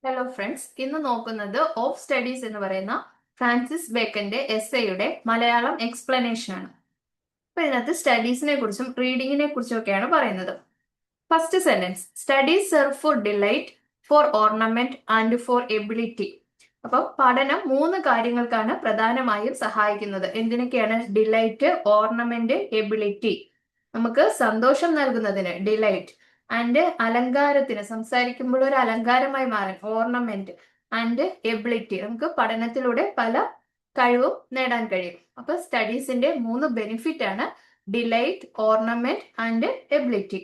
Hello friends, ഇന്ന് നോക്കുന്നത് of studies എന്ന് പറയുന്ന ഫ്രാൻസിസ് ബേക്കന്റെ എസ്സേയുടെ മലയാളം എക്സ്പ്ലനേഷൻ ആണ്. അപ്പൊ ഇതിനകത്ത് സ്റ്റഡീസിനെ കുറിച്ചും റീഡിങ്ങിനെ കുറിച്ചും ഒക്കെയാണ് പറയുന്നത്. First sentence, studies serve for delight, for ornament and for ability. അപ്പൊ പഠനം മൂന്ന് കാര്യങ്ങൾക്കാണ് പ്രധാനമായും സഹായിക്കുന്നത്. എന്തിനൊക്കെയാണ്? Delight, ornament, ability. നമുക്ക് സന്തോഷം നൽകുന്നതിന് ഡിലൈറ്റ്, ആൻഡ് അലങ്കാരത്തിന്, സംസാരിക്കുമ്പോൾ ഒരു അലങ്കാരമായി മാറാൻ ഓർണമെന്റ്, ആൻഡ് എബിലിറ്റി, നമുക്ക് പഠനത്തിലൂടെ പല കഴിവും നേടാൻ കഴിയും. അപ്പൊ സ്റ്റഡീസിന്റെ മൂന്ന് ബെനിഫിറ്റ് ആണ് delight, ornament and ability.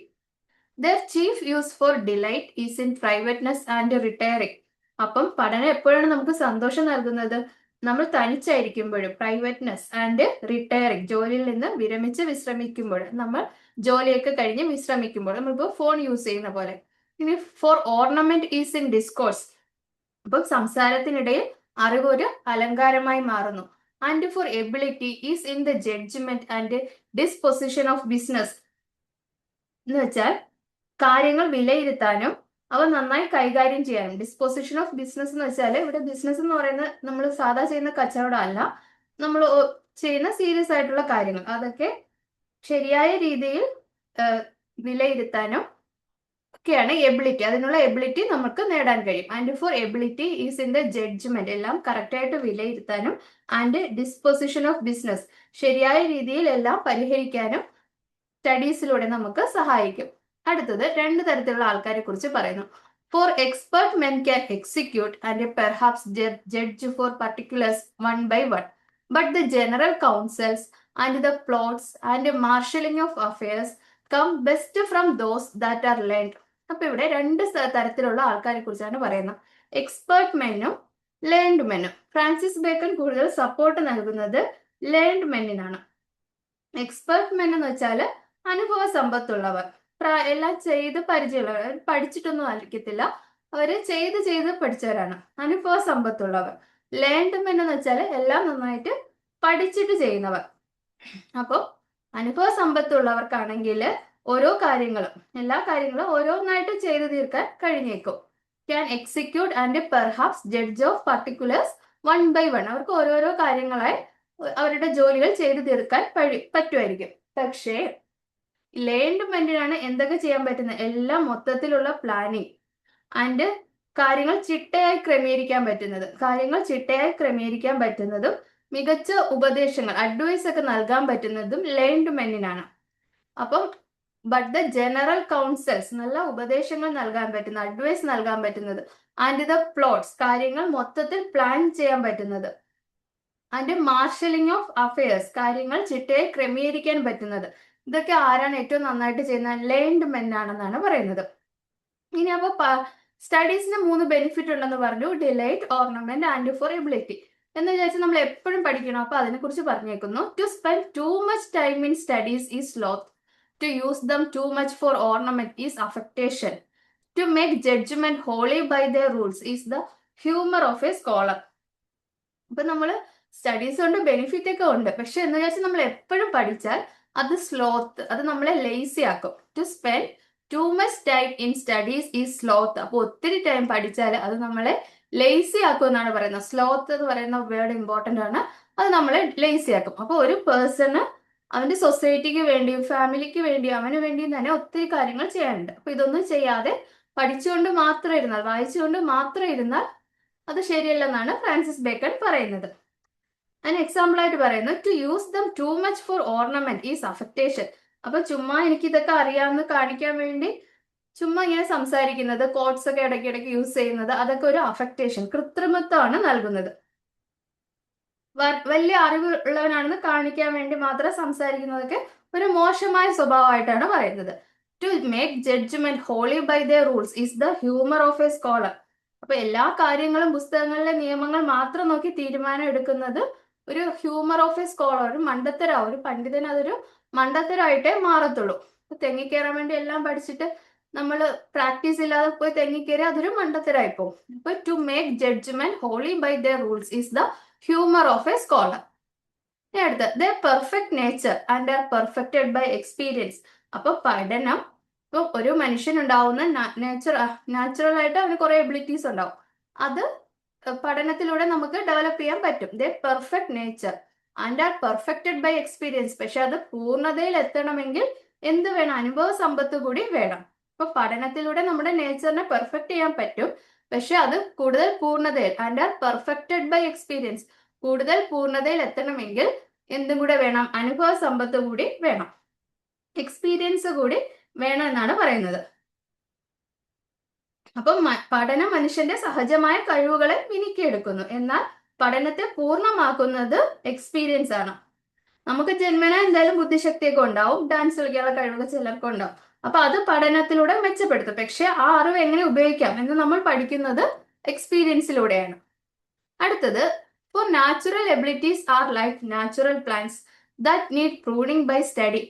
Their chief use for delight is in privateness and retiring. അപ്പം പഠനം എപ്പോഴാണ് നമുക്ക് സന്തോഷം നൽകുന്നത്? നമ്മൾ തനിച്ചായിരിക്കുമ്പോഴും. പ്രൈവറ്റ്നെസ് ആൻഡ് റിട്ടയറിംഗ്, ജോലിയിൽ നിന്ന് വിശ്രമിക്കുമ്പോൾ, നമ്മൾ ജോലിയൊക്കെ കഴിഞ്ഞ് വിശ്രമിക്കുമ്പോൾ, നമ്മളിപ്പോൾ ഫോൺ യൂസ് ചെയ്യുന്ന പോലെ. ഇനി for ornament is in discourse, അപ്പം സംസാരത്തിനിടയിൽ അറിവ് ഒരു അലങ്കാരമായി മാറുന്നു. And for ability is in the judgement and disposition of business, എന്ന് വെച്ചാൽ കാര്യങ്ങൾ വിലയിരുത്താനും അവ നന്നായി കൈകാര്യം ചെയ്യാനും. ഡിസ്പൊസിഷൻ ഓഫ് ബിസിനസ് എന്ന് വെച്ചാൽ ഇവിടെ ബിസിനസ് എന്ന് പറയുന്നത് നമ്മൾ സാധാ ചെയ്യുന്ന കച്ചവടം അല്ല, നമ്മൾ ചെയ്യുന്ന സീരിയസ് ആയിട്ടുള്ള കാര്യങ്ങൾ, അതൊക്കെ ശരിയായ രീതിയിൽ വിലയിരുത്താനും ഒക്കെയാണ് എബിലിറ്റി. അതിനുള്ള എബിലിറ്റി നമുക്ക് നേടാൻ കഴിയും. And for ability is in the judgement, എല്ലാം കറക്റ്റായിട്ട് വിലയിരുത്താനും. ആൻഡ് ഡിസ്പൊസിഷൻ ഓഫ് ബിസിനസ്, ശരിയായ രീതിയിൽ എല്ലാം പരിഹരിക്കാനും സ്റ്റഡീസിലൂടെ നമുക്ക് സഹായിക്കും. അടുത്തത് രണ്ട് തരത്തിലുള്ള ആൾക്കാരെ കുറിച്ച് പറയുന്നു. For expert men can execute and perhaps judge for particulars one by one, but the general counsels and the plots and marshalling of affairs come best from those that are learned. അപ്പൊ ഇവിടെ രണ്ട് തരത്തിലുള്ള ആൾക്കാരെ കുറിച്ചാണ് പറയുന്നത്. Expert മെന്നും learned മെന്നും. Francis bacon കൂടുതൽ സപ്പോർട്ട് നൽകുന്നത് ലേൺഡ് മെന്നിനാണ്. എക്സ്പെർട്ട് മെൻ എന്ന് വെച്ചാൽ അനുഭവ സമ്പത്തുള്ളവർ, എല്ലാം ചെയ്ത് പരിചയമുള്ളവർ, പഠിച്ചിട്ടൊന്നും ആയിരിക്കത്തില്ല, അവര് ചെയ്ത് പഠിച്ചവരാണ്, അനുഭവ സമ്പത്തുള്ളവർ. ലേൺഡ് മെൻ എന്ന് വെച്ചാൽ എല്ലാം നന്നായിട്ട് പഠിച്ചിട്ട് ചെയ്യുന്നവർ. അപ്പോൾ അനുഭവ സമ്പത്തുള്ളവർക്കാണെങ്കിൽ ഓരോ കാര്യങ്ങളും, എല്ലാ കാര്യങ്ങളും ഓരോന്നായിട്ട് ചെയ്തു തീർക്കാൻ കഴിഞ്ഞേക്കും. Can execute and perhaps judge of particulars one by one, അവർക്ക് ഓരോരോ കാര്യങ്ങളായി അവരുടെ ജോലികൾ ചെയ്തു തീർക്കാൻ പറ്റുമായിരിക്കും. പക്ഷേ ലേൺഡ് മെന്റിനാണ് എന്തൊക്കെ ചെയ്യാൻ പറ്റുന്നത്? എല്ലാം മൊത്തത്തിലുള്ള പ്ലാനിങ് ആൻഡ് കാര്യങ്ങൾ ചിട്ടയായി ക്രമീകരിക്കാൻ പറ്റുന്നതും മികച്ച ഉപദേശങ്ങൾ, അഡ്വൈസ് ഒക്കെ നൽകാൻ പറ്റുന്നതും ലേൺഡ് മെന്നിനാണ്. അപ്പം ബട്ട് ദ ജനറൽ കൗൺസിൽസ്, നല്ല ഉപദേശങ്ങൾ നൽകാൻ പറ്റുന്ന, അഡ്വൈസ് നൽകാൻ പറ്റുന്നത്. ആൻഡ് ദ പ്ലോട്ട്സ്, കാര്യങ്ങൾ മൊത്തത്തിൽ പ്ലാൻ ചെയ്യാൻ പറ്റുന്നത്. ആൻഡ് മാർഷലിംഗ് ഓഫ് അഫയേഴ്സ്, കാര്യങ്ങൾ ചിട്ടയായി ക്രമീകരിക്കാൻ പറ്റുന്നത്. ഇതൊക്കെ ആരാണ് ഏറ്റവും നന്നായിട്ട് ചെയ്യുന്നത്? ലേൺഡ് മെൻ ആണെന്നാണ് പറയുന്നത്. ഇനി അപ്പൊ സ്റ്റഡീസിന് മൂന്ന് ബെനിഫിറ്റ് ഉണ്ടെന്ന് പറഞ്ഞു, delight, ornament and for ability എന്ന് വിചാരിച്ച് നമ്മൾ എപ്പോഴും പഠിക്കണം. അപ്പൊ അതിനെക്കുറിച്ച് പറഞ്ഞേക്കുന്നു. To spend too much time in studies is sloth, to use them too much for ornament is affectation, to make judgement wholly by the rules is the humour of a scholar. അപ്പൊ നമ്മള് studies കൊണ്ട് benefit ഒക്കെ ഉണ്ട്, പക്ഷെ എന്ന് വെച്ചാൽ നമ്മൾ എപ്പോഴും പഠിച്ചാൽ അത് സ്ലോത്ത്, അത് നമ്മളെ ലേസി ആക്കും. To spend too much time in studies is sloth, അപ്പൊ ഒത്തിരി ടൈം പഠിച്ചാൽ അത് നമ്മളെ ലേസി ആക്കും എന്നാണ് പറയുന്നത്. സ്ലോത്ത് എന്ന് പറയുന്ന വേർഡ് ഇമ്പോർട്ടന്റ് ആണ്, അത് നമ്മളെ ലേസി ആക്കും. അപ്പൊ ഒരു പേഴ്സണ് അവന്റെ സൊസൈറ്റിക്ക് വേണ്ടിയും ഫാമിലിക്ക് വേണ്ടിയും അവന് വേണ്ടിയും തന്നെ ഒത്തിരി കാര്യങ്ങൾ ചെയ്യാനുണ്ട്. അപ്പൊ ഇതൊന്നും ചെയ്യാതെ പഠിച്ചുകൊണ്ട് മാത്രം ഇരുന്നാൽ, വായിച്ചുകൊണ്ട് മാത്രം ഇരുന്നാൽ അത് ശരിയല്ലെന്നാണ് ഫ്രാൻസിസ് ബേക്കൺ പറയുന്നത്. അതിന് എക്സാമ്പിൾ ആയിട്ട് പറയുന്നത്, to use them too much for ornament is affectation. അപ്പൊ ചുമ്മാ എനിക്ക് ഇതൊക്കെ അറിയാമെന്ന് കാണിക്കാൻ വേണ്ടി ചുമ്മാ ഇങ്ങനെ സംസാരിക്കുന്നത്, കോട്സ് ഒക്കെ ഇടയ്ക്കിടയ്ക്ക് യൂസ് ചെയ്യുന്നത്, അതൊക്കെ ഒരു അഫക്ടേഷൻ, കൃത്രിമത്വമാണ് നൽകുന്നത്. വലിയ അറിവ് ഉള്ളവനാണെന്ന് കാണിക്കാൻ വേണ്ടി മാത്രം സംസാരിക്കുന്നതൊക്കെ ഒരു മോശമായ സ്വഭാവമായിട്ടാണ് പറയുന്നത്. To make judgement wholly by the rules is the humour of a scholar. അപ്പൊ എല്ലാ കാര്യങ്ങളും പുസ്തകങ്ങളിലെ നിയമങ്ങൾ മാത്രം നോക്കി തീരുമാനം എടുക്കുന്നത് ഒരു ഹ്യൂമർ ഓഫ് എ സ്കോളർ, ഒരു മണ്ടത്തരാവും. ഒരു പണ്ഡിതന് അതൊരു മണ്ടത്തരായിട്ടേ മാറത്തുള്ളൂ. തെങ്ങിക്കയറാൻ വേണ്ടി എല്ലാം പഠിച്ചിട്ട് നമ്മൾ പ്രാക്ടീസ് ഇല്ലാതെ പോയി തെങ്ങിക്കയറി അതൊരു മണ്ടത്തരായി പോകും. അപ്പൊ to make judgement wholly by the rules is the humour of a scholar. അടുത്ത് they perfect nature and are perfected by experience. അപ്പൊ പഠനം, ഇപ്പൊ ഒരു മനുഷ്യനുണ്ടാവുന്ന നാച്ചുറൽ ആയിട്ട് അവന് കുറെ എബിലിറ്റീസ് ഉണ്ടാവും. അത് പഠനത്തിലൂടെ നമുക്ക് ഡെവലപ്പ് ചെയ്യാൻ പറ്റും. They perfect nature and are perfected by experience. പക്ഷെ അത് പൂർണ്ണതയിൽ എത്തണമെങ്കിൽ എന്ത് വേണം? അനുഭവ സമ്പത്ത് കൂടി വേണം. അപ്പൊ പഠനത്തിലൂടെ നമ്മുടെ നേച്ചറിനെ പെർഫെക്റ്റ് ചെയ്യാൻ പറ്റും, പക്ഷെ അത് കൂടുതൽ പൂർണ്ണതയിൽ and are perfected by experience, കൂടുതൽ പൂർണ്ണതയിൽ എത്തണമെങ്കിൽ എന്തും കൂടെ വേണം? അനുഭവ സമ്പത്ത് കൂടി വേണം, എക്സ്പീരിയൻസ് കൂടി വേണം എന്നാണ് പറയുന്നത്. അപ്പം പഠനം മനുഷ്യന്റെ സഹജമായ കഴിവുകളെ മിനുക്കിയെടുക്കുന്നു, എന്നാൽ പഠനത്തെ പൂർണ്ണമാക്കുന്നത് എക്സ്പീരിയൻസ് ആണ്. നമുക്ക് ജന്മന എന്തായാലും ബുദ്ധിശക്തിയൊക്കെ ഉണ്ടാവും, ഡാൻസ് കളിക്കാനുള്ള കഴിവൊക്കെ ചിലർക്ക് ഉണ്ടാവും. അപ്പൊ അത് പഠനത്തിലൂടെ മെച്ചപ്പെടുത്തും. പക്ഷെ ആ അറിവ് എങ്ങനെ ഉപയോഗിക്കാം എന്ന് നമ്മൾ പഠിക്കുന്നത് എക്സ്പീരിയൻസിലൂടെയാണ്. അടുത്തത്, for natural abilities are like natural plants that need pruning by study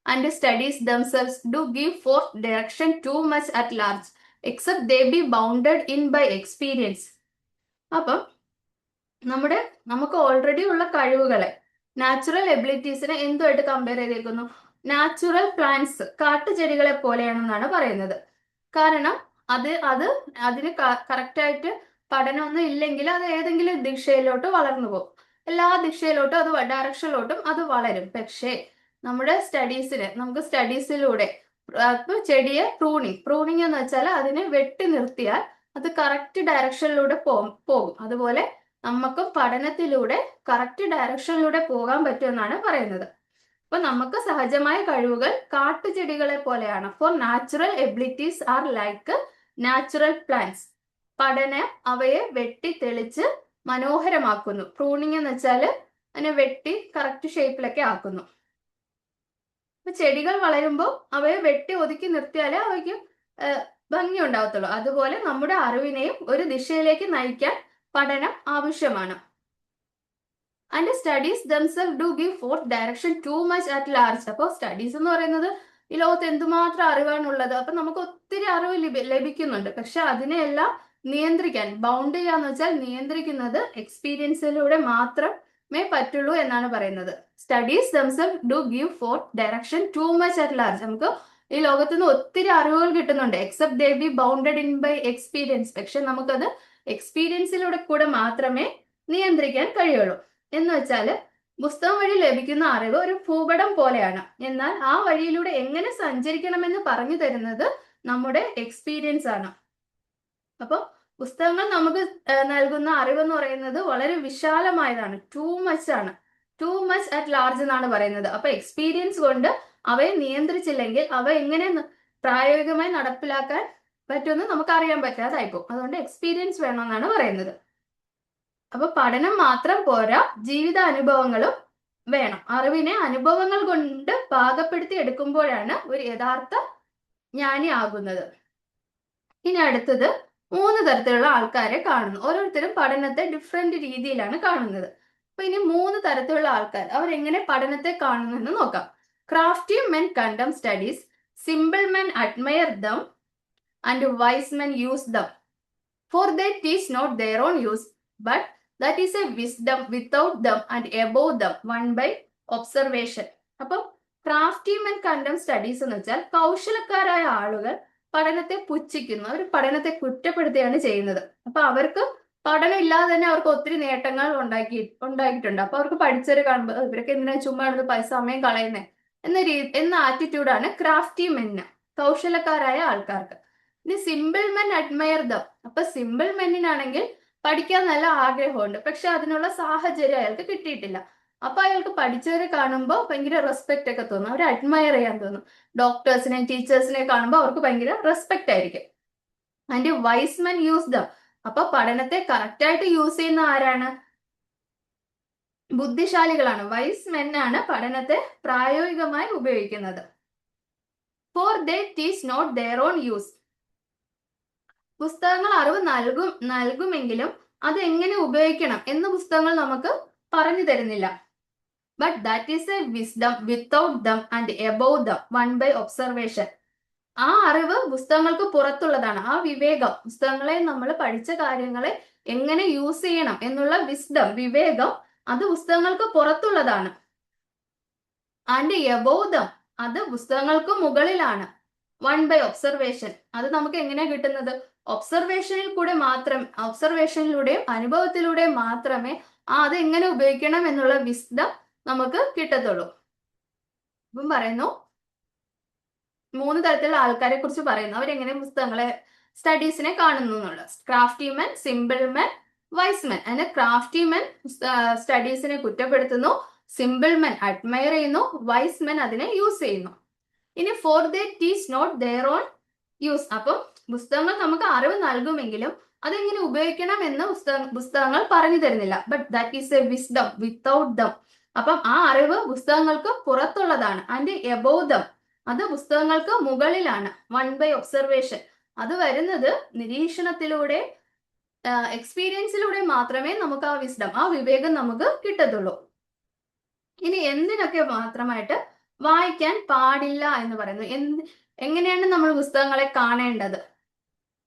and studies themselves do give forth direction too much at large except they be bounded in by experience. അപ്പം നമുക്ക് ഓൾറെഡി ഉള്ള കഴിവുകളെ, natural എബിലിറ്റീസിനെ എന്തുമായിട്ട് compare ചെയ്തേക്കുന്നു? Natural plants, കാട്ടുചെടികളെ പോലെയാണെന്നാണ് പറയുന്നത്. കാരണം അതിന് കറക്റ്റായിട്ട് പഠനമൊന്നും ഇല്ലെങ്കിൽ അത് ഏതെങ്കിലും ദിശയിലോട്ട് വളർന്നു പോകും. എല്ലാ ദിശയിലോട്ടും അത് ഡയറക്ഷനിലോട്ടും അത് വളരും. പക്ഷേ നമ്മുടെ നമുക്ക് സ്റ്റഡീസിലൂടെ ചെടിയെ പ്രൂണിങ് എന്ന് വെച്ചാൽ അതിനെ വെട്ടി നിർത്തിയാൽ അത് കറക്റ്റ് ഡയറക്ഷനിലൂടെ പോകും. അതുപോലെ നമുക്ക് പഠനത്തിലൂടെ കറക്റ്റ് ഡയറക്ഷനിലൂടെ പോകാൻ പറ്റുമെന്നാണ് പറയുന്നത്. അപ്പൊ നമുക്ക് സഹജമായ കഴിവുകൾ കാട്ടുചെടികളെ പോലെയാണ്. Four natural abilities are like natural plants. പഠനം അവയെ വെട്ടി തെളിച്ച് മനോഹരമാക്കുന്നു. പ്രൂണിങ് എന്ന് വെച്ചാല് അതിനെ വെട്ടി കറക്റ്റ് ഷേപ്പിലൊക്കെ ആക്കുന്നു. അപ്പൊ ചെടികൾ വളരുമ്പോൾ അവയെ വെട്ടി ഒതുക്കി നിർത്തിയാലേ അവയ്ക്ക് ഭംഗി ഉണ്ടാവത്തുള്ളൂ. അതുപോലെ നമ്മുടെ അറിവിനെയും ഒരു ദിശയിലേക്ക് നയിക്കാൻ പഠനം ആവശ്യമാണ്. And studies themselves do give forth direction too much at large. അപ്പോൾ സ്റ്റഡീസ് എന്ന് പറയുന്നത് ഈ ലോകത്ത് എന്തുമാത്രം അറിവാണുള്ളത്. അപ്പൊ നമുക്ക് ഒത്തിരി അറിവ് ലഭിക്കുന്നുണ്ട്. പക്ഷെ അതിനെയെല്ലാം നിയന്ത്രിക്കാൻ, ബൗണ്ട് ചെയ്യാന്ന് വെച്ചാൽ നിയന്ത്രിക്കുന്നത് എക്സ്പീരിയൻസിലൂടെ മാത്രമേ പറ്റുള്ളൂ എന്നാണ് പറയുന്നത്. Studies themselves do give forth direction too much at large. നമുക്ക് ഈ ലോകത്ത് നിന്ന് ഒത്തിരി അറിവുകൾ കിട്ടുന്നുണ്ട്, except they be bounded in by experience. പക്ഷെ നമുക്കത് എക്സ്പീരിയൻസിലൂടെ കൂടെ മാത്രമേ നിയന്ത്രിക്കാൻ കഴിയുള്ളൂ. എന്ന് വെച്ചാല് പുസ്തകം വഴി ലഭിക്കുന്ന അറിവ് ഒരു ഭൂപടം പോലെയാണ്, എന്നാൽ ആ വഴിയിലൂടെ എങ്ങനെ സഞ്ചരിക്കണമെന്ന് പറഞ്ഞു തരുന്നത് നമ്മുടെ എക്സ്പീരിയൻസ് ആണ്. അപ്പൊ പുസ്തകങ്ങൾ നമുക്ക് നൽകുന്ന അറിവെന്ന് പറയുന്നത് വളരെ വിശാലമായതാണ്, ടു മച്ച് ആണ്, ടു മച്ച് അറ്റ് ലാർജ് എന്നാണ് പറയുന്നത്. അപ്പൊ എക്സ്പീരിയൻസ് കൊണ്ട് അവയെ നിയന്ത്രിച്ചില്ലെങ്കിൽ അവ എങ്ങനെ പ്രായോഗികമായി നടപ്പിലാക്കാൻ പറ്റുമെന്ന് നമുക്ക് അറിയാൻ പറ്റാതായിപ്പോ. അതുകൊണ്ട് എക്സ്പീരിയൻസ് വേണമെന്നാണ് പറയുന്നത്. അപ്പൊ പഠനം മാത്രം പോരാ, ജീവിത അനുഭവങ്ങളും വേണം. അറിവിനെ അനുഭവങ്ങൾ കൊണ്ട് പാകപ്പെടുത്തി എടുക്കുമ്പോഴാണ് ഒരു യഥാർത്ഥ ജ്ഞാനി ആകുന്നത്. ഇനി അടുത്തത്, 3 തരത്തിലുള്ള ആൾക്കാരെ കാണുന്നു. ഓരോരുത്തരും പഠനത്തെ ഡിഫറെന്റ് രീതിയിലാണ് കാണുന്നത്. അപ്പൊ ഇനി 3 തരത്തിലുള്ള ആൾക്കാർ അവരെങ്ങനെ പഠനത്തെ കാണുന്നു എന്ന് നോക്കാം. Crafty men contemn studies, simple men admire them and wise men use them, for they teach not their own use but that is a wisdom without them and above them won by observation. അപ്പം crafty men contemn studies എന്ന് വെച്ചാൽ കൗശലക്കാരായ ആളുകൾ പഠനത്തെ പുച്ഛിക്കുന്നു, അവർ പഠനത്തെ കുറ്റപ്പെടുത്തുകയാണ് ചെയ്യുന്നത്. അപ്പൊ അവർക്ക് പഠനം ഇല്ലാതെ തന്നെ അവർക്ക് ഒത്തിരി നേട്ടങ്ങൾ ഉണ്ടാക്കിയിട്ടുണ്ട്. അപ്പൊ അവർക്ക് പഠിച്ചവരെ കാണുമ്പോൾ ഇവരൊക്കെ എന്തിനാ ചുമ്മാ സമയം കളയുന്നേ എന്ന ആറ്റിറ്റ്യൂഡാണ് ക്രാഫ്റ്റി മെന്ന്, കൗശലക്കാരായ ആൾക്കാർക്ക്. ഇനി സിമ്പിൾ മെൻ അഡ്മയർ ദം. അപ്പൊ സിമ്പിൾ മെന്നിനാണെങ്കിൽ പഠിക്കാൻ നല്ല ആഗ്രഹമുണ്ട്, പക്ഷെ അതിനുള്ള സാഹചര്യം അയാൾക്ക് കിട്ടിയിട്ടില്ല. അപ്പൊ അയാൾക്ക് പഠിച്ചവരെ കാണുമ്പോൾ ഭയങ്കര റെസ്പെക്ട് ഒക്കെ തോന്നും, അവരെ അഡ്മയർ ചെയ്യാൻ തോന്നും. ഡോക്ടേഴ്സിനെ ടീച്ചേഴ്സിനെ കാണുമ്പോൾ അവർക്ക് ഭയങ്കര റെസ്പെക്ട് ആയിരിക്കും. And wise men use them. അപ്പൊ പഠനത്തെ കറക്റ്റ് ആയിട്ട് യൂസ് ചെയ്യുന്ന ആരാണ്? ബുദ്ധിശാലികളാണ്. വൈസ് മെൻ ആണ് പഠനത്തെ പ്രായോഗികമായി ഉപയോഗിക്കുന്നത്. For they teach not their own use. പുസ്തകങ്ങൾ അറിവ് നൽകുമെങ്കിലും അത് എങ്ങനെ ഉപയോഗിക്കണം എന്ന് പുസ്തകങ്ങൾ നമുക്ക് പറഞ്ഞു തരുന്നില്ല. But that is a wisdom without them and above them won by observation. ആ അറിവ് പുസ്തകങ്ങൾക്ക് പുറത്തുള്ളതാണ്. ആ വിവേകം, പുസ്തകങ്ങളെ നമ്മൾ പഠിച്ച കാര്യങ്ങളെ എങ്ങനെ യൂസ് ചെയ്യണം എന്നുള്ള വിസ്ഡം, വിവേകം, അത് പുസ്തകങ്ങൾക്ക് പുറത്തുള്ളതാണ്. ആൻഡ് എബോവ് ദം, അത് പുസ്തകങ്ങൾക്ക് മുകളിലാണ്. Won by observation. അത് നമുക്ക് എങ്ങനെയാ കിട്ടുന്നത്? ഒബ്സർവേഷനിലൂടെയും അനുഭവത്തിലൂടെയും മാത്രമേ അത് എങ്ങനെ ഉപയോഗിക്കണം എന്നുള്ള വിസ്ഡം നമുക്ക് കിട്ടത്തുള്ളൂ. ഇപ്പം പറയുന്നു 3 തരത്തിലുള്ള ആൾക്കാരെ കുറിച്ച് പറയുന്നു. അവരെങ്ങനെ പുസ്തകങ്ങളെ സ്റ്റഡീസിനെ കാണുന്നു എന്നുള്ളത്. Crafty man, simple man, wise man. അതിന് ക്രാഫ്റ്റിമാൻ സ്റ്റഡീസിനെ കുറ്റപ്പെടുത്തുന്നു, സിമ്പിൾമാൻ അഡ്മയർ ചെയ്യുന്നു, വൈസ്മാൻ അതിനെ യൂസ് ചെയ്യുന്നു. ഇനി for they teach not their own use. അപ്പം പുസ്തകങ്ങൾ നമുക്ക് അറിവ് നൽകുമെങ്കിലും അതെങ്ങനെ ഉപയോഗിക്കണം എന്ന് പുസ്തകങ്ങൾ പറഞ്ഞു തരുന്നില്ല. But that is a wisdom without dum. അപ്പം ആ അറിവ് പുസ്തകങ്ങൾക്ക് പുറത്തുള്ളതാണ്. ആൻഡ് എബോവ് ദം, അത് പുസ്തകങ്ങൾക്ക് മുകളിലാണ്. വൺ ബൈ ഒബ്സർവേഷൻ, അത് വരുന്നത് നിരീക്ഷണത്തിലൂടെ എക്സ്പീരിയൻസിലൂടെ മാത്രമേ നമുക്ക് ആ വിസ്ഡം, ആ വിവേകം നമുക്ക് കിട്ടത്തുള്ളൂ. ഇനി എന്തിനൊക്കെ മാത്രമായിട്ട് വായിക്കാൻ പാടില്ല എന്ന് പറയുന്നു. എങ്ങനെയാണ് നമ്മൾ പുസ്തകങ്ങളെ കാണേണ്ടത്,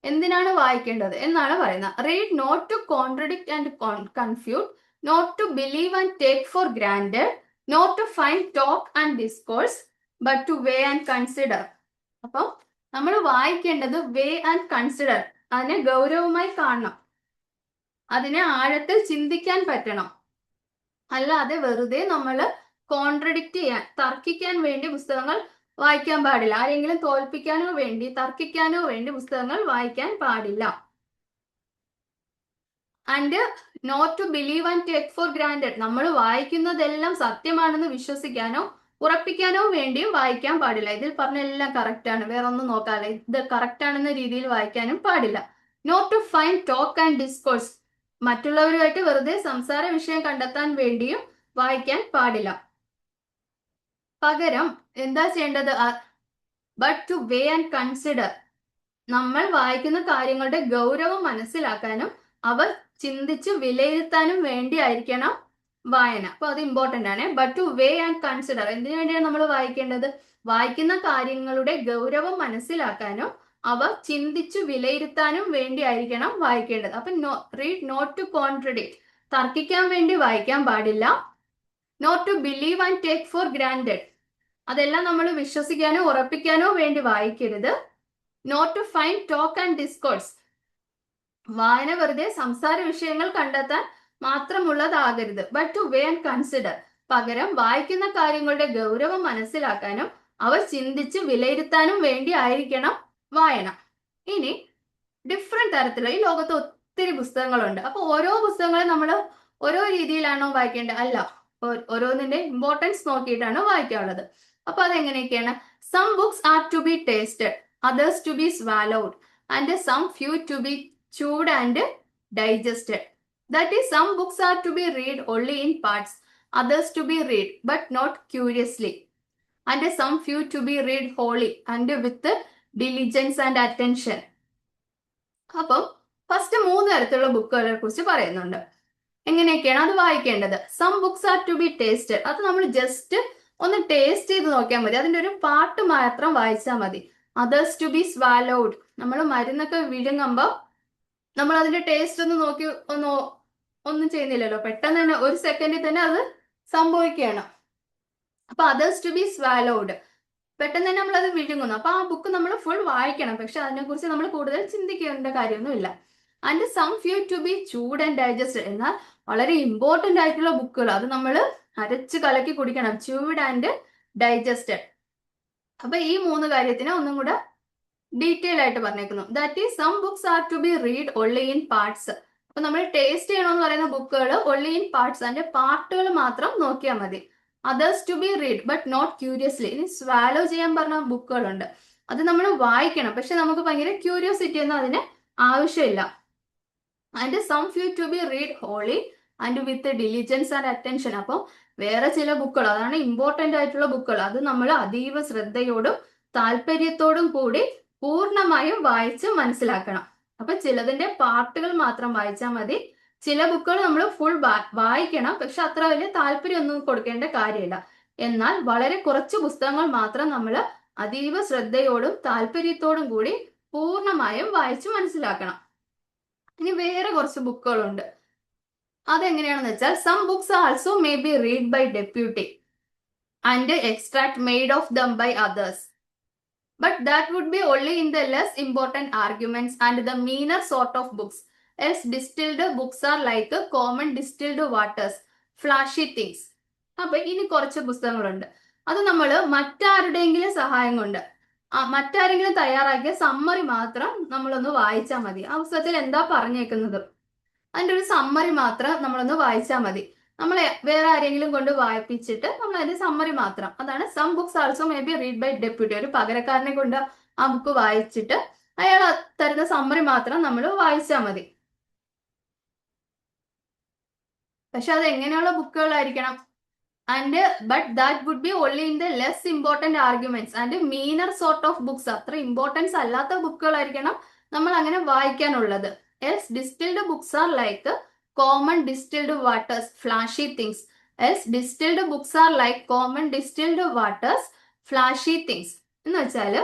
എന്തിനാണ് വായിക്കേണ്ടത് എന്നാണ് പറയുന്നത്. Read not to contradict and confute, not to believe and take for granted, not to find talk and discourse, but to weigh and consider. അപ്പം നമ്മൾ വായിക്കേണ്ടത് വേ ആൻഡ് കൺസിഡർ, അതിനെ ഗൗരവമായി കാണണം, അതിനെ ആഴത്തിൽ ചിന്തിക്കാൻ പറ്റണം. അല്ലാതെ വെറുതെ നമ്മൾ കോൺട്രഡിക്റ്റ് ചെയ്യാൻ, തർക്കിക്കാൻ വേണ്ടി പുസ്തകങ്ങൾ വായിക്കാൻ പാടില്ല. ആരെങ്കിലും തോൽപ്പിക്കാനോ വേണ്ടി, തർക്കിക്കാനോ വേണ്ടി പുസ്തകങ്ങൾ വായിക്കാൻ പാടില്ല. And not to believe and take for granted, നമ്മൾ വായിക്കുന്നതെല്ലാം സത്യമാണെന്ന് വിശ്വസിക്കാനോ ഉറപ്പിക്കാനോ വേണ്ടിയും വായിക്കാൻ പാടില്ല. ഇതിൽ പറഞ്ഞ എല്ലാം കറക്റ്റ് ആണ്, വേറെ ഒന്നും നോക്കാതെ ഇത് കറക്റ്റ് ആണെന്ന രീതിയിൽ വായിക്കാനും പാടില്ല. Not to find talk and discourse, മറ്റുള്ളവരുമായിട്ട് വെറുതെ സംസാര വിഷയം കണ്ടെത്താൻ വേണ്ടിയും വായിക്കാൻ പാടില്ല. പകരം എന്താ ചെയ്യേണ്ടത്? But to weigh and consider, നമ്മൾ വായിക്കുന്ന കാര്യങ്ങളുടെ ഗൗരവം മനസ്സിലാക്കാനും അവ ചിന്തിച്ച് വിലയിരുത്താനും വേണ്ടിയായിരിക്കണം വായന. അപ്പൊ അത് ഇമ്പോർട്ടന്റ് ആണ്. But to weigh and consider, എന്തിനു വേണ്ടിയാണ് നമ്മൾ വായിക്കേണ്ടത്? വായിക്കുന്ന കാര്യങ്ങളുടെ ഗൗരവം മനസ്സിലാക്കാനും അവ ചിന്തിച്ചു വിലയിരുത്താനും വേണ്ടിയായിരിക്കണം വായിക്കേണ്ടത്. അപ്പൊ റീഡ് നോട്ട് ടു കോൺട്രഡിക്ട്, തർക്കിക്കാൻ വേണ്ടി വായിക്കാൻ പാടില്ല. Not to believe and take for granted, അതെല്ലാം നമ്മൾ വിശ്വസിക്കാനോ ഉറപ്പിക്കാനോ വേണ്ടി വായിക്കരുത്. Not to find talk and discourse, വായന വെറുതെ സംസാര വിഷയങ്ങൾ കണ്ടെത്താൻ മാത്രമുള്ളതാകരുത്. But to weigh and consider, പകരം വായിക്കുന്ന കാര്യങ്ങളുടെ ഗൗരവം മനസ്സിലാക്കാനും അവ ചിന്തിച്ച് വിലയിരുത്താനും വേണ്ടി ആയിരിക്കണം വായന. ഇനി ഡിഫറെന്റ് തരത്തിലുള്ള, ഈ ലോകത്ത് ഒത്തിരി പുസ്തകങ്ങളുണ്ട്. അപ്പൊ ഓരോ പുസ്തകങ്ങളും നമ്മൾ ഓരോ രീതിയിലാണോ വായിക്കേണ്ടത്? അല്ല, ഓരോന്നിന്റെ ഇമ്പോർട്ടൻസ് നോക്കിയിട്ടാണ് വായിക്കാനുള്ളത്. അപ്പൊ അതെങ്ങനെയൊക്കെയാണ്? Some books are to be tasted, others to be swallowed, and some few to be chewed and digested. That is, some books are to be read only in parts, others to be read but not curiously, and some few to be read wholly and with diligence and attention. അപ്പം first 3 തരത്തിലുള്ള ബുക്കുകളെ കുറിച്ച് പറയുന്നുണ്ട്. എങ്ങനെയൊക്കെയാണ് അത് വായിക്കേണ്ടത്? Some books are to be tasted, അത് നമ്മൾ ജസ്റ്റ് ഒന്ന് ടേസ്റ്റ് ചെയ്ത് നോക്കിയാൽ മതി, അതിന്റെ ഒരു പാർട്ട് മാത്രം വായിച്ചാൽ മതി. അതേഴ്സ് ടു ബി സ്വാലോഡ്, നമ്മൾ മരുന്നൊക്കെ വിഴുങ്ങുമ്പോൾ നമ്മൾ അതിന്റെ ടേസ്റ്റ് ഒന്ന് നോക്കി ഒന്നും ചെയ്യുന്നില്ലല്ലോ, പെട്ടെന്ന് തന്നെ ഒരു സെക്കൻഡിൽ തന്നെ അത് സംഭവിക്കുകയാണ്. അപ്പൊ അതേഴ്സ് ടു ബി സ്വാലോഡ്, പെട്ടെന്ന് തന്നെ നമ്മൾ അത് വിഴുങ്ങുന്നു. അപ്പൊ ആ ബുക്ക് നമ്മൾ ഫുൾ വായിക്കണം, പക്ഷെ അതിനെക്കുറിച്ച് നമ്മൾ കൂടുതൽ ചിന്തിക്കേണ്ട കാര്യമൊന്നുമില്ല. And some few to be chewed and digested, എന്നാൽ വളരെ ഇമ്പോർട്ടന്റ് ആയിട്ടുള്ള ബുക്കുകൾ, അത് നമ്മൾ അരച്ച് കലക്കി കുടിക്കണം. Chewed and digested. അപ്പൊ ഈ 3 കാര്യത്തിന് ഒന്നും കൂടെ ഡീറ്റെയിൽ ആയിട്ട് പറഞ്ഞേക്കുന്നു. That is, some books are to be read only in parts. അപ്പൊ നമ്മൾ ടേസ്റ്റ് ചെയ്യണമെന്ന് പറയുന്ന ബുക്കുകൾ ഒൺലി ഇൻ പാർട്സ്, അതിന്റെ പാർട്ടുകൾ മാത്രം നോക്കിയാൽ മതി. Others to be read but not curiously, ഇനി സ്വാലോ ചെയ്യാൻ പറഞ്ഞ ബുക്കുകളുണ്ട്, അത് നമ്മൾ വായിക്കണം, പക്ഷെ നമുക്ക് ഭയങ്കര ക്യൂരിയോസിറ്റി ഒന്നും അതിന് ആവശ്യമില്ല. And some few to be read wholly and with diligence and attention. അപ്പം വേറെ ചില ബുക്കുകൾ, അതാണ് ഇമ്പോർട്ടന്റ് ആയിട്ടുള്ള ബുക്കുകൾ, അത് നമ്മൾ അതീവ ശ്രദ്ധയോടും താല്പര്യത്തോടും കൂടി പൂർണ്ണമായും വായിച്ച് മനസ്സിലാക്കണം. അപ്പൊ ചിലതിന്റെ പാർട്ടുകൾ മാത്രം വായിച്ചാൽ മതി. ചില ബുക്കുകൾ നമ്മൾ ഫുൾ വായിക്കണം, പക്ഷെ അത്ര വലിയ താല്പര്യം ഒന്നും കൊടുക്കേണ്ട കാര്യമില്ല. എന്നാൽ വളരെ കുറച്ച് പുസ്തകങ്ങൾ മാത്രം നമ്മൾ അതീവ ശ്രദ്ധയോടും താല്പര്യത്തോടും കൂടി പൂർണ്ണമായും വായിച്ച് മനസ്സിലാക്കണം. ഇനി വേറെ കുറച്ച് ബുക്കുകളുണ്ട്. അതെങ്ങനെയാണെന്ന് വെച്ചാൽ, some books also may be read by deputy and extract made of them by others. but that would be only in the less important arguments and the meaner sort of books. Else distilled books are like common distilled waters, flashy things. അപ്പൊ ഇനി കുറച്ച് പുസ്തകങ്ങളുണ്ട്. അത് നമ്മൾ മറ്റാരുടെയെങ്കിലും സഹായം കൊണ്ട് മറ്റാരെങ്കിലും തയ്യാറാക്കിയ സമ്മറി മാത്രം നമ്മളൊന്ന് വായിച്ചാൽ മതി. ആ പുസ്തകത്തിൽ എന്താ പറഞ്ഞേക്കുന്നത് അതിന്റെ ഒരു സമ്മറി മാത്രം നമ്മളൊന്ന് വായിച്ചാൽ മതി. നമ്മൾ വേറെ ആരെങ്കിലും കൊണ്ട് വായിപ്പിച്ചിട്ട് നമ്മൾ അതിന്റെ സമ്മറി മാത്രം, അതാണ് some books also may be read by deputy, ഒരു പകരക്കാരനെ കൊണ്ട് ആ ബുക്ക് വായിച്ചിട്ട് അയാൾ തരുന്ന സമ്മറി മാത്രം നമ്മൾ വായിച്ചാൽ മതി. പക്ഷെ അത് എങ്ങനെയുള്ള ബുക്കുകളായിരിക്കണം? but that would be only in the less important arguments and meaner sort of books. അത്ര ഇമ്പോർട്ടൻസ് അല്ലാത്ത ബുക്കുകളായിരിക്കണം നമ്മൾ അങ്ങനെ വായിക്കാനുള്ളത്. else distilled books are like common distilled waters, flashy things. else distilled books are like common distilled waters, flashy things. എന്ന് വെച്ചാല്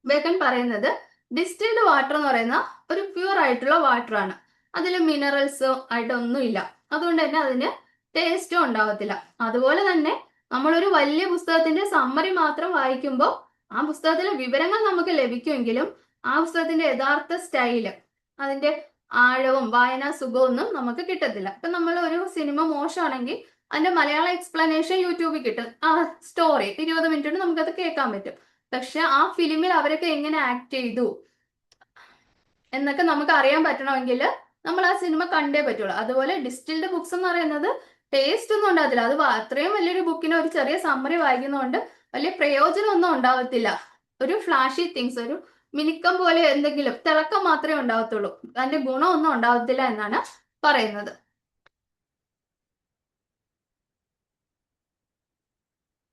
bacon പറയുന്നത് distilled water എന്ന് പറയുന്ന ഒരു പ്യൂർ ആയിട്ടുള്ള വാട്ടർ ആണ്. അതിൽ മിനറൽസോ ആയിട്ടൊന്നും ഇല്ല, അതുകൊണ്ട് തന്നെ അതിന് ടേസ്റ്റും ഉണ്ടാവത്തില്ല. അതുപോലെ തന്നെ നമ്മളൊരു വലിയ പുസ്തകത്തിന്റെ സമ്മറി മാത്രം വായിക്കുമ്പോൾ ആ പുസ്തകത്തിലെ വിവരങ്ങൾ നമുക്ക് ലഭിക്കുമെങ്കിലും ആ പുസ്തകത്തിന്റെ യഥാർത്ഥ സ്റ്റൈല്, അതിന്റെ ആഴവും വായനാ സുഖമൊന്നും നമുക്ക് കിട്ടത്തില്ല. ഇപ്പൊ നമ്മൾ ഒരു സിനിമ മോശമാണെങ്കിൽ അതിന്റെ മലയാള എക്സ്പ്ലനേഷൻ യൂട്യൂബിൽ കിട്ടും. ആ സ്റ്റോറി 20 മിനിറ്റ് കൊണ്ട് നമുക്കത് കേൾക്കാൻ പറ്റും. പക്ഷെ ആ ഫിലിമിൽ അവരൊക്കെ എങ്ങനെ ആക്ട് ചെയ്തു എന്നൊക്കെ നമുക്ക് അറിയാൻ പറ്റണമെങ്കിൽ നമ്മൾ ആ സിനിമ കണ്ടേ പറ്റുള്ളൂ. അതുപോലെ ഡിസ്റ്റിൽഡ് ബുക്സ് എന്ന് പറയുന്നത് ടേസ്റ്റ് ഒന്നും ഉണ്ടാകത്തില്ല. അത് അത്രയും വലിയൊരു ബുക്കിനെ ഒരു ചെറിയ സമ്മറി വായിക്കുന്നതുകൊണ്ട് വലിയ പ്രയോജനം ഒന്നും ഉണ്ടാവത്തില്ല. ഒരു ഫ്ലാഷി തിങ്സ്, ഒരു മിനുക്കം പോലെ എന്തെങ്കിലും തിളക്കം മാത്രമേ ഉണ്ടാവത്തുള്ളൂ, അതിന്റെ ഗുണമൊന്നും ഉണ്ടാവത്തില്ല എന്നാണ് പറയുന്നത്.